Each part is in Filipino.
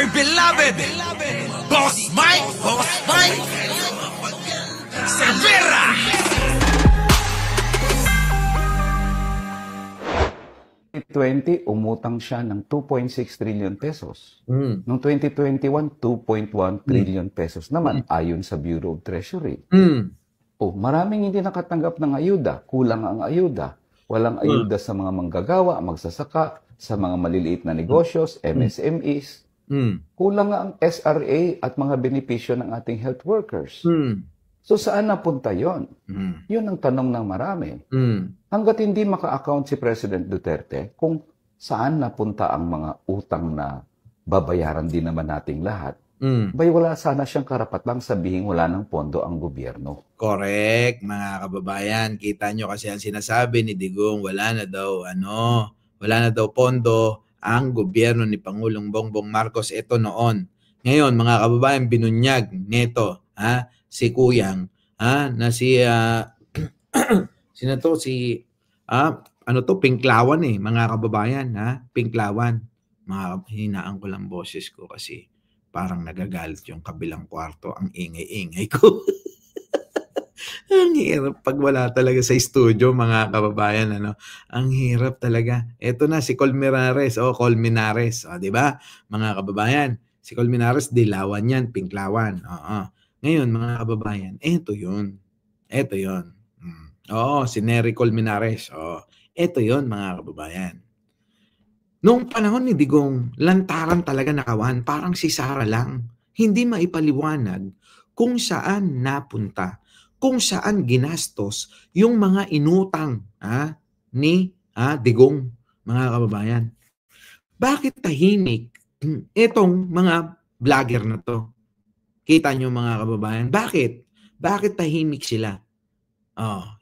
my beloved Boss Mike Cervera. Umutang siya ng 2.6 trillion pesos. Noong 2021, 2.1 trillion pesos naman ayon sa Bureau of Treasury. Maraming hindi nakatanggap ng ayuda. Kulang ang ayuda. Walang ayuda sa mga manggagawa, magsasaka, sa mga maliliit na negosyos, MSMEs. Kulang nga ang SRA at mga benepisyo ng ating health workers. So saan napunta yon? Yun ang tanong ng marami. Hanggat hindi maka-account si President Duterte kung saan napunta ang mga utang na babayaran din naman nating lahat, bay wala sana siyang karapatang sabihin wala ng pondo ang gobyerno. Correct, mga kababayan. Kita nyo kasi ang sinasabi ni Digong, wala na daw pondo ang gobyerno ni Pangulong Bongbong Marcos. Ito noon. Ngayon, mga kababayan, binunyag neto, si Kuyang, na si sino to, si Pinklawan mga kababayan, Pinklawan. Hinaan ko lang boses ko kasi parang nagagalit yung kabilang kwarto, ang ingay-ingay ko. Ang hirap pag wala talaga sa studio, mga kababayan, Ang hirap talaga. Ito na si Colmenares, Colmenares, di ba? Mga kababayan, si Colmenares, dilawan yan, Pinklawan. Ngayon, mga kababayan, ito yun. Si Nery Colmenares. Ito yun, mga kababayan. Noong panahon ni Digong, lantaran talaga nakawan, parang si Sara lang. Hindi maipaliwanag kung saan napunta, kung saan ginastos yung mga inutang ni Digong, mga kababayan. Bakit tahimik itong mga vlogger na to? Kita nyo, mga kababayan, bakit? Bakit tahimik sila?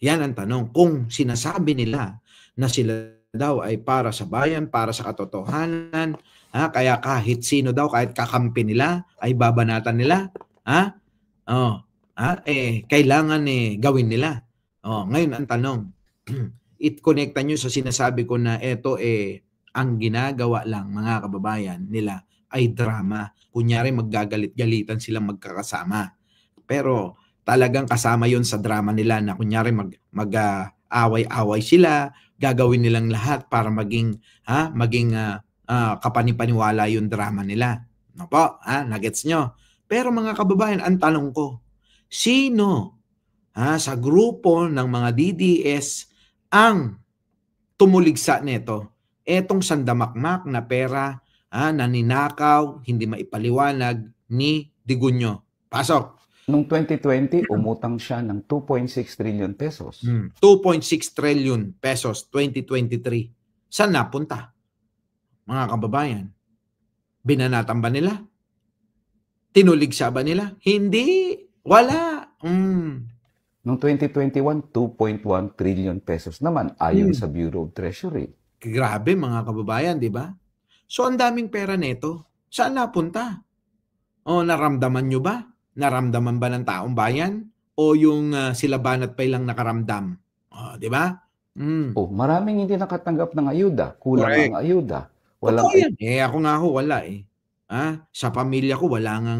Yan ang tanong. Kung sinasabi nila na sila daw ay para sa bayan, para sa katotohanan, kaya kahit sino daw, kahit kakampi nila, ay babanatan nila, kailangan gawin nila. Ngayon ang tanong, it-connecta nyo sa sinasabi ko na ito ang ginagawa lang, mga kababayan, nila ay drama. Kunyari maggagalit-galitan silang magkakasama. Pero talagang kasama yon sa drama nila na kunyari mag-away-away sila, gagawin nilang lahat para maging kapanipaniwala yung drama nila. Nagets nyo? Pero mga kababayan, ang tanong ko, sino sa grupo ng mga DDS ang tumuligsa nito? Etong sandamakmak na pera na ninakaw, hindi maipaliwanag ni Digunyo. Pasok. Noong 2020, umutang siya ng 2.6 trillion pesos. 2.6 trillion pesos 2023. Saan napunta? Mga kababayan, binanatan ba nila? Tinuligsa ba nila? Hindi. Wala. Noong 2021, 2.1 trillion pesos naman ayon sa Bureau of Treasury. Grabe, mga kababayan, di ba? So ang daming pera nito. Saan napunta? Naramdaman nyo ba? Naramdaman ba ng taong bayan? O yung sila Banat Pay lang nakaramdam? Di ba? Maraming hindi nakatanggap ng ayuda. Kulang ang ayuda. Ako nga wala sa pamilya ko, wala nga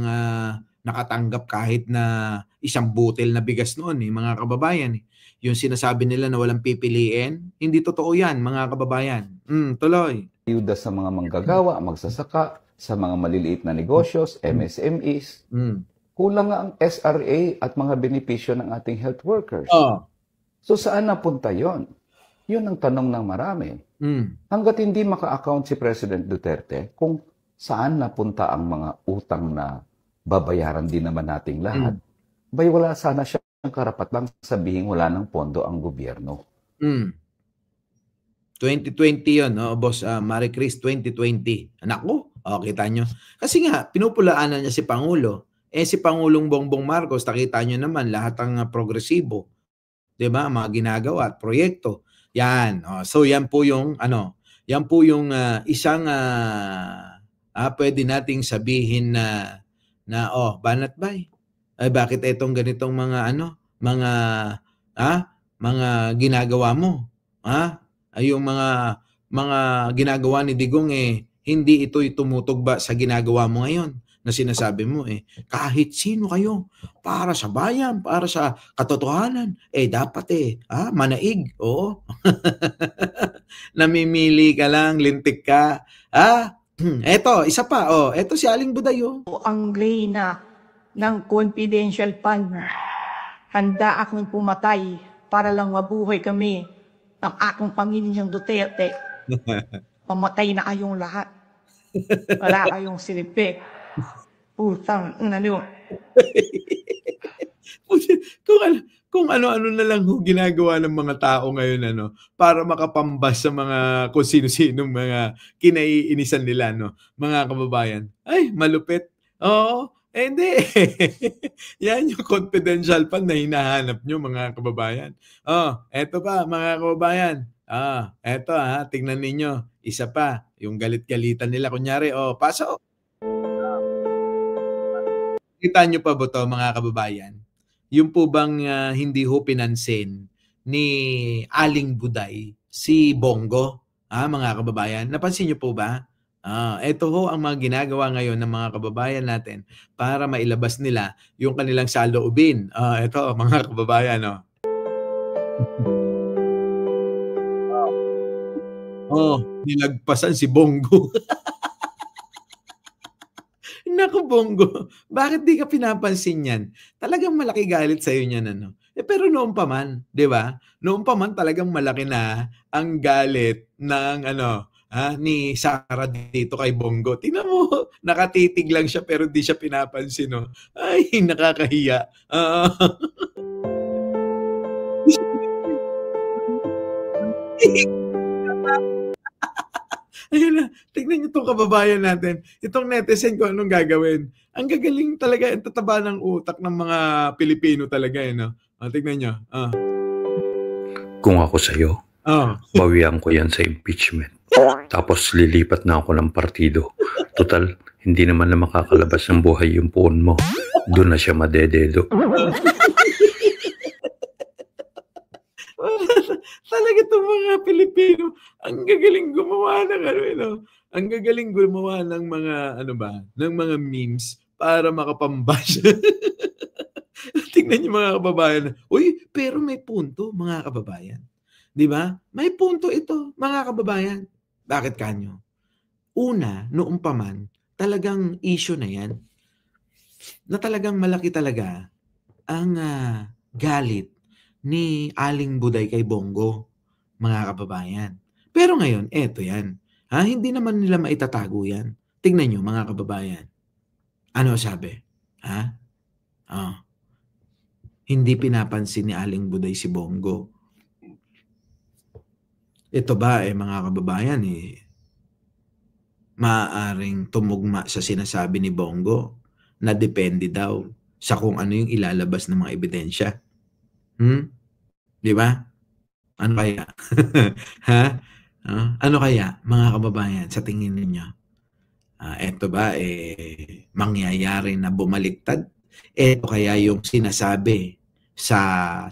nakatanggap kahit na isang butil na bigas noon, mga kababayan. Yung sinasabi nila na walang pipiliin, hindi totoo yan, mga kababayan. Tuloy. Ayuda sa mga manggagawa, magsasaka, sa mga maliliit na negosyos, MSMEs. Kulang nga ang SRA at mga benepisyo ng ating health workers. So saan napunta yon? Yun ang tanong ng marami. Hanggat hindi maka-account si President Duterte kung saan napunta ang mga utang na babayaran din naman nating lahat, bay wala sana siyang karapatang sabihin wala ng pondo ang gobyerno. 2020 yun, Boss Marie Chris, 2020. Anak ko, kita nyo. Kasi nga, pinupulaanan niya si Pangulo. Si Pangulong Bongbong Marcos, nakita nyo naman, lahat ng progresibo. Diba? Mga ginagawa at proyekto. Yan. So, yan po yung, isang, pwede nating sabihin na Banat Bay, ay bakit itong ganitong mga, mga ginagawa mo? Ay yung mga ginagawa ni Digong hindi ito'y tumutugba sa ginagawa mo ngayon na sinasabi mo kahit sino kayo para sa bayan, para sa katotohanan, dapat manaig, oo. Namimili ka lang, lintik ka. Eto, isa pa, eto si Aling Buday, Ang Reyna ng confidential fund. Handa akong pumatay para lang mabuhay kami ng aking pamilyang Duterte. Pamatay na kayong lahat. Wala kayong silbi. Putang ano. Kung ano-ano na lang ginagawa ng mga tao ngayon para makapambas sa mga kung sino-sinong mga kinaiinisan nila mga kababayan. Ay, malupit. Oo, hindi. Yan yung confidential fund na hinahanap nyo mga kababayan. Eto pa mga kababayan. Eto tingnan ninyo. Isa pa, yung galit-galitan nila kunyari, pasok. Kita nyo pa ba to mga kababayan? Yung po bang hindi ho pinansin ni Aling Buday si Bongo, mga kababayan? Napansin nyo po ba? Ito ho ang mga ginagawa ngayon ng mga kababayan natin para mailabas nila yung kanilang saloobin. Ito mga kababayan. Nilagpasan si Bongo. Naku, Bongo, bakit di ka pinapansin yan? Talagang malaki galit sa'yo niyan, pero noon pa man, di ba? Noon pa man talagang malaki na ang galit ng, ni Sara dito kay Bongo. Tingnan mo, nakatitig lang siya pero di siya pinapansin, Ay, nakakahiya. Ayun na, tignan niyo itong kababayan natin. Itong netizen ko anong gagawin. Ang gagaling talaga, ang tataba ng utak ng mga Pilipino talaga. Tignan niyo. Kung ako sa'yo, bawian ko yan sa impeachment. Tapos lilipat na ako ng partido. Total, hindi naman na makakalabas ng buhay yung puon mo. Doon na siya madededo. Talaga itong mga Pilipino, ang gagaling gumawa ng ang gagaling gumawa ng mga ng mga memes para makapambash. Tingnan niyo mga kababayan. Uy, pero may punto mga kababayan. 'Di ba? May punto ito, mga kababayan. Bakit kanyo? Una, noong pa man, talagang issue na 'yan. Na talagang malaki talaga ang galit ni Aling Buday kay Bongo, mga kababayan. Pero ngayon, eto yan. Hindi naman nila maitatago yan. Tingnan nyo, mga kababayan. Ano sabi? Hindi pinapansin ni Aling Buday si Bongo. Ito ba, mga kababayan, maaaring tumugma sa sinasabi ni Bongo na depende daw sa kung ano yung ilalabas ng mga ebidensya. Di ba? Ano kaya? Ano kaya, mga kababayan, sa tingin ninyo? Eto ba, mangyayari na bumaliktad? Eto kaya yung sinasabi sa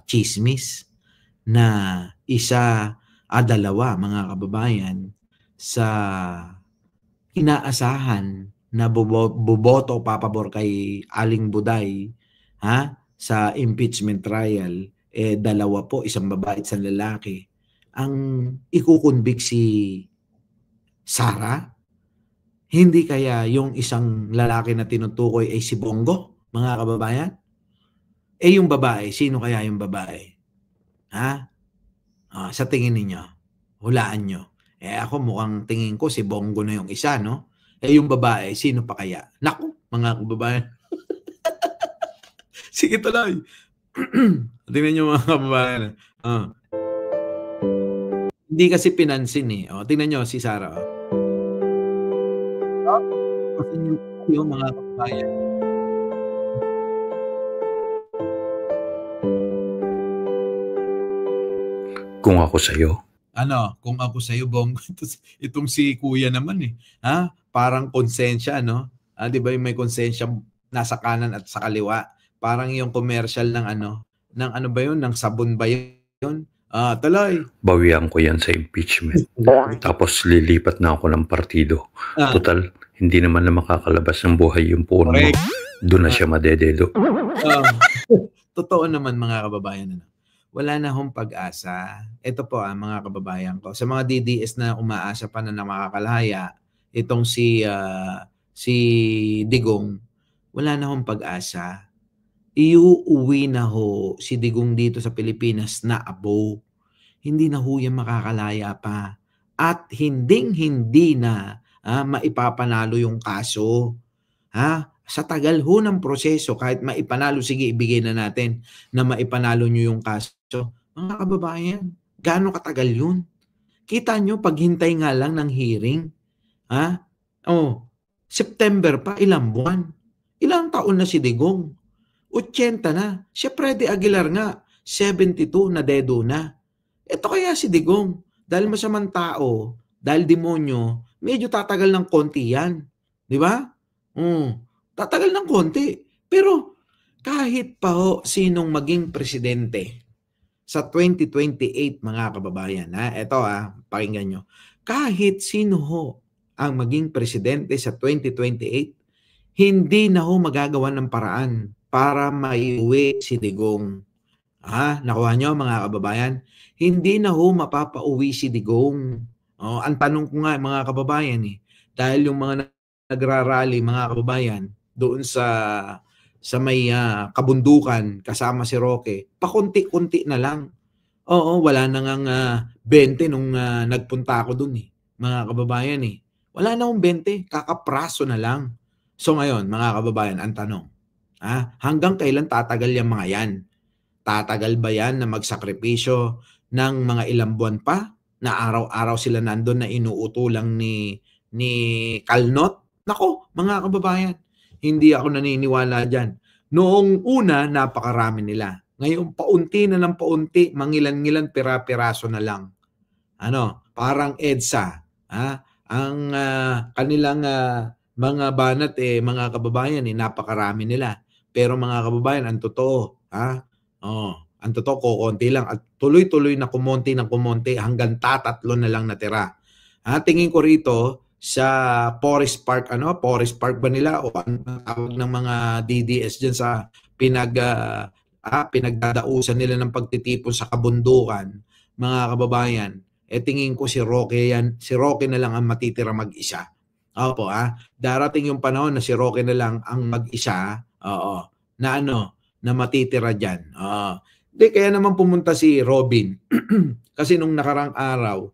chismis na isa dalawa, mga kababayan, sa inaasahan na boboto papabor kay Aling Buday sa impeachment trial, dalawa po, isang babae at isang lalaki, ang ikukonvict si Sara? Hindi kaya yung isang lalaki na tinutukoy ay si Bongo, mga kababayan? Yung babae, sino kaya yung babae? Sa tingin ninyo, hulaan nyo. Ako mukhang tingin ko si Bongo na yung isa, no? Yung babae, sino pa kaya? Naku, mga kababayan. Sige tuloy. Tingnan nyo mga kababayan. Hindi kasi pinansin tingnan nyo si Sara. Yung mga kababayan. Kung ako sa'yo. Kung ako sa'yo, Bongo. Itong si Kuya naman parang konsensya, no? Di ba yung may konsensya nasa kanan at sa kaliwa? Parang yung commercial ng ng sabon ba yun? Tuloy. Bawian ko yan sa impeachment. Tapos lilipat na ako ng partido. Total, hindi naman na makakalabas ng buhay yung poon mo. Doon na siya madedelo. Totoo naman mga kababayan. Wala na hong pag-asa. Ito po mga kababayan ko. Sa mga DDS na umaasa pa na makakalaya, itong si Digong, wala na hong pag-asa. Iuuwi na ho si Digong dito sa Pilipinas na abo. Hindi na ho yan makakalaya pa. At hindi na maipapanalo yung kaso. Sa tagal ho ng proseso, kahit maipanalo, sige, ibigay na natin na maipanalo nyo yung kaso. Mga kababayan, gaano katagal yun? Kita nyo, paghintay nga lang ng hearing. September pa, ilang buwan. Ilang taon na si Digong? 80 na. Si Freddy Aguilar nga, 72 na dedo na. Ito kaya si Digong, dahil masamang tao, dahil demonyo, medyo tatagal ng konti yan. Di ba? Tatagal ng konti. Pero kahit pa ho sinong maging presidente sa 2028 mga kababayan, ito pakinggan nyo. Kahit sino ho ang maging presidente sa 2028, hindi na ho magagawa ng paraan para maiuwi si Digong. Nakuha nyo mga kababayan? Hindi na ho mapapauwi si Digong. Ang tanong ko nga mga kababayan dahil yung mga nagrarally mga kababayan doon sa may kabundukan kasama si Roque, pakunti-kunti na lang. Wala na ngang 20 nung nagpunta ako doon mga kababayan Wala na akong 20, kakapraso na lang. So ngayon mga kababayan, ang tanong, hanggang kailan tatagal yung mga yan? Tatagal ba yan na magsakripisyo ng mga ilang buwan pa na araw-araw sila nandun na inuutulang ni Kalnot? Nako, mga kababayan, hindi ako naniniwala dyan. Noong una, napakarami nila. Ngayon, paunti na ng paunti, mangilan-ngilan, pira-piraso na lang. Parang EDSA. Ang kanilang mga banat, mga kababayan, napakarami nila. Pero mga kababayan, ang totoo, ang totoo, kukunti lang. At tuloy-tuloy na kumonti ng kumonti hanggang tatlo na lang natira. Tingin ko rito, sa Forest Park, Forest Park ba nila o ano tawag ng mga DDS dyan sa pinagdadausan nila ng pagtitipon sa kabundukan, mga kababayan, tingin ko si Roque na lang ang matitira mag-isa. Darating yung panahon na si Roque na lang ang mag-isa, na matitira dyan. Kaya naman pumunta si Robin. Kasi nung nakarang araw,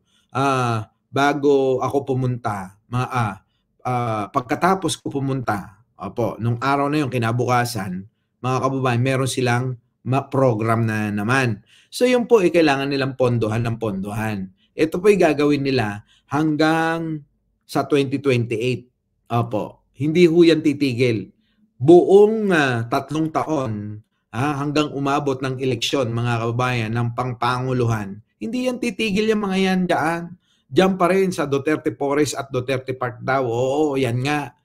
bago ako pumunta, pagkatapos ko pumunta, nung araw na yun, kinabukasan, mga kababayan, meron silang program na naman. So yun po, kailangan nilang pondohan ng pondohan. Ito po gagawin nila hanggang sa 2028. Hindi ho yan titigil. Buong 3 taon, hanggang umabot ng eleksyon, mga kababayan, ng pangpanguluhan, hindi yan titigil yung mga yan dyan. Diyan pa rin sa Duterte Forest at Duterte Park daw. Oo, yan nga.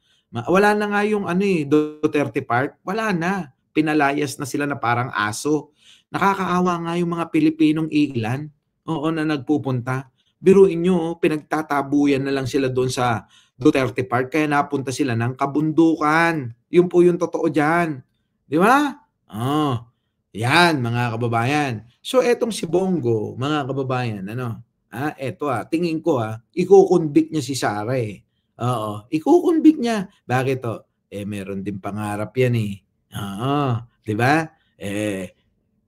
Wala na nga yung Duterte Park. Wala na. Pinalayas na sila na parang aso. Nakakaawa nga yung mga Pilipinong ilan na nagpupunta. Biruin nyo, pinagtatabuyan na lang sila doon sa Duterte Park. Kaya napunta sila ng kabundukan. Yun po yung totoo dyan. Di ba? Yan, mga kababayan. So, etong si Bongo, mga kababayan, tingin ko ikukonvict niya si Sara ikukonvict niya. Bakit to? Meron din pangarap yan di ba?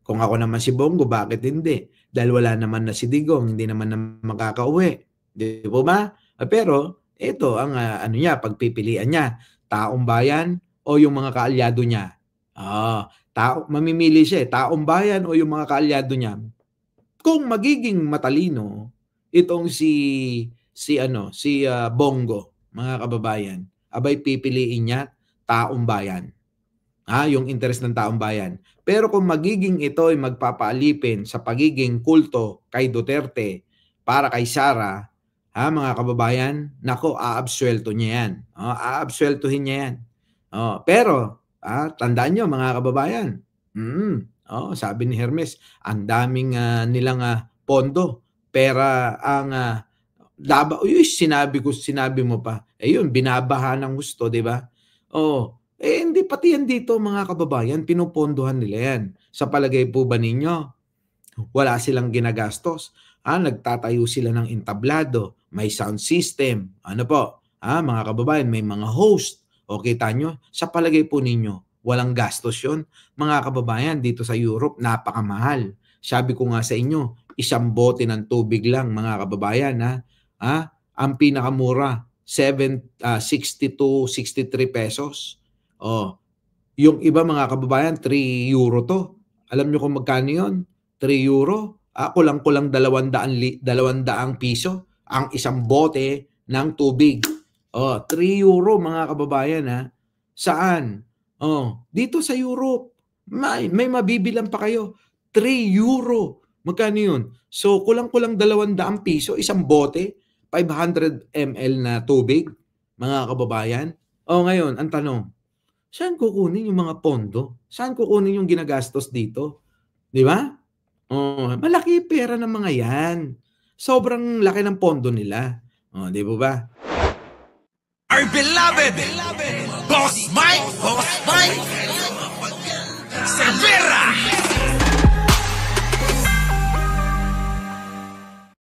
Kung ako naman si Bongo, bakit hindi? Dahil wala naman na si Digong, hindi naman na makakauwi. Di ba? Pero ito ang pagpipilian niya, taong bayan o yung mga kaalyado niya. Mamimili siya, taong bayan o yung mga kaalyado niya. Kung magiging matalino itong si Bongo, mga kababayan, abay pipiliin niya taong bayan. Yung interest ng taong bayan. Pero kung magiging ito ay magpapaalipin sa pagiging kulto kay Duterte para kay Sara, mga kababayan, nako, aabsuelto niya yan. Aabsueltohin niya yan. Pero, tandaan nyo mga kababayan, sabi ni Hermes, ang daming nilang pondo. Pera ang sinabi mo pa. Yun, binabaha ng gusto, di ba? Oh, hindi pati yan dito mga kababayan, pinupondohan nila yan. Sa palagay po ba ninyo, wala silang ginagastos? Nagtatayo sila ng entablado, may sound system, ano po, mga kababayan, may mga host. O kita nyo, sa palagay po ninyo, walang gastos yun. Mga kababayan, dito sa Europe, napakamahal. Sabi ko nga sa inyo, isang bote ng tubig lang, mga kababayan, ang pinakamura, 60 to 63 pesos. Yung iba mga kababayan, 3 euro to. Alam nyo kung magkano yun? 3 euro. Kulang-kulang 200 piso ang isang bote ng tubig. 3 euro mga kababayan. Saan? Dito sa Europe. May mabibilan pa kayo. 3 euro. Magkano yun? So, kulang-kulang 200 piso, isang bote, 500 ml na tubig, mga kababayan. Ngayon, ang tanong, saan kukunin yung mga pondo? Saan kukunin yung ginagastos dito? Di ba? Malaki pera ng mga yan. Sobrang laki ng pondo nila. Di ba? Our beloved Boss Mike!